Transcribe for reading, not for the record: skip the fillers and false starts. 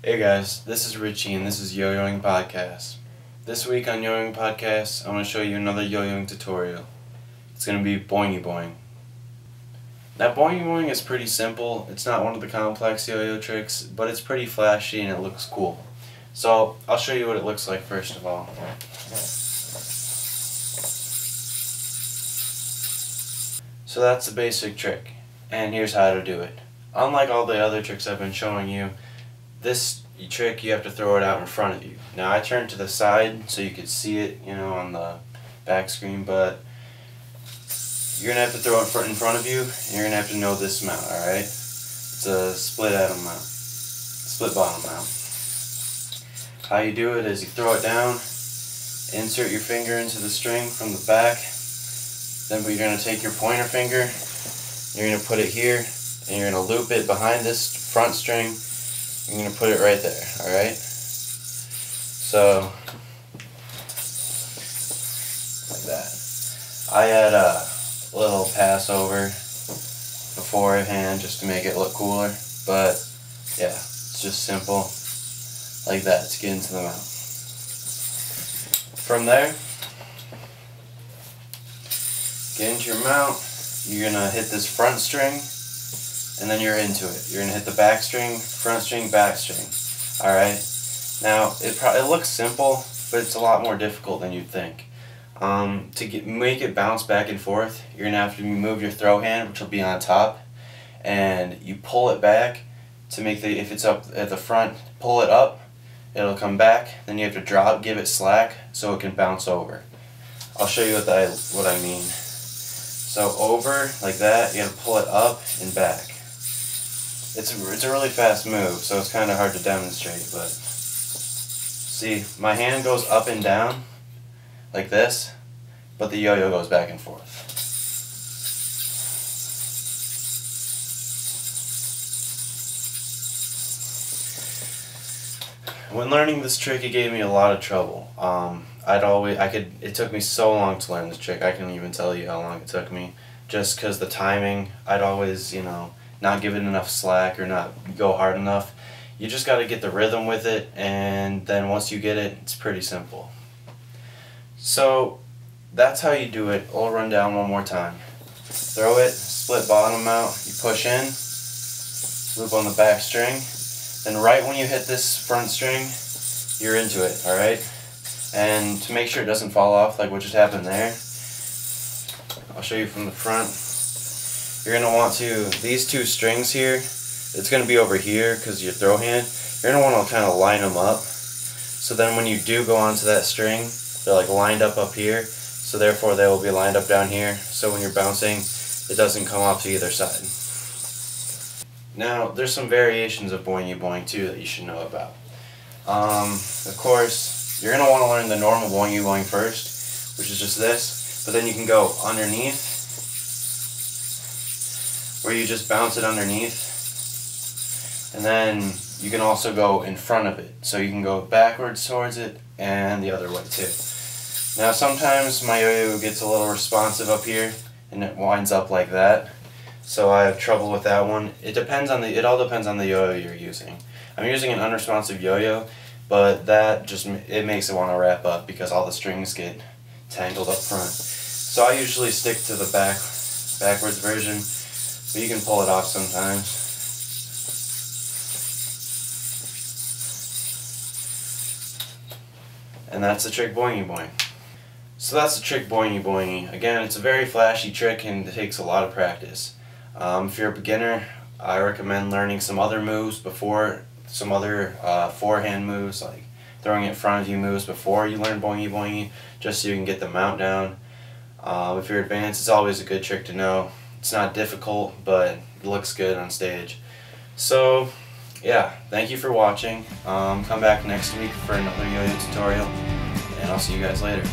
Hey guys, this is Richie and this is Yoyoing Podcast. This week on Yoyoing Podcast, I'm going to show you another yo-yoing tutorial. It's going to be Boingy Boing. Now Boingy Boing is pretty simple. It's not one of the complex yo-yo tricks, but it's pretty flashy and it looks cool. So I'll show you what it looks like first of all. So that's the basic trick, and here's how to do it. Unlike all the other tricks I've been showing you, this trick you have to throw it out in front of you. Now I turned to the side so you could see it, on the back screen, but you're going to have to throw it in front of you, and you're going to have to know this mount, alright? It's a split bottom mount. How you do it is you throw it down, insert your finger into the string from the back, then you're going to take your pointer finger, you're going to put it here, and you're going to loop it behind this front string. You're going to put it right there, alright? So, like that. I had a little pass over beforehand just to make it look cooler, but yeah, it's just simple like that to get into the mount. From there, get into your mount, you're going to hit this front string, and then you're into it. You're going to hit the back string, front string, back string. Alright? Now, it looks simple, but it's a lot more difficult than you'd think. To make it bounce back and forth, you're going to have to move your throw hand, which will be on top, and you pull it back to make if it's up at the front, pull it up, it'll come back, then you have to drop, give it slack, so it can bounce over. I'll show you what I mean. So over, like that, you have to pull it up and back. It's a really fast move, so it's kind of hard to demonstrate, but see, my hand goes up and down like this, but the yo-yo goes back and forth. When learning this trick, it gave me a lot of trouble. It took me so long to learn this trick, I can't even tell you how long it took me. Just because the timing, I'd always, not give it enough slack or not go hard enough. You just got to get the rhythm with it, and then once you get it, it's pretty simple. So that's how you do it. I'll run down one more time. Throw it, split bottom out, you push in, loop on the back string, then right when you hit this front string, you're into it, alright? And to make sure it doesn't fall off like what just happened there, I'll show you from the front. You're going to want these two strings here, it's going to be over here because your throw hand, you're going to want to kind of line them up. So then when you do go onto that string, they're like lined up here, so therefore they will be lined up down here, so when you're bouncing, it doesn't come off to either side. Now, there's some variations of Boingy Boing too that you should know about. Of course, you're going to want to learn the normal Boingy Boing first, which is just this, but then you can go underneath, where you just bounce it underneath, and then you can also go in front of it, so you can go backwards towards it and the other way too. Now sometimes my yo-yo gets a little responsive up here and it winds up like that, so I have trouble with that one. It all depends on the yo-yo you're using. I'm using an unresponsive yo-yo, but that it makes it want to wrap up because all the strings get tangled up front. So I usually stick to the backwards version, but you can pull it off sometimes. And that's the trick Boingy Boing. So that's the trick Boingy Boingy. Again, it's a very flashy trick and it takes a lot of practice. If you're a beginner, I recommend learning some other moves before, some other forehand moves, like throwing it in front of you moves before you learn Boingy Boingy, just so you can get the mount down. If you're advanced, it's always a good trick to know. It's not difficult, but it looks good on stage. So, yeah, thank you for watching. Come back next week for another yo-yo tutorial, and I'll see you guys later.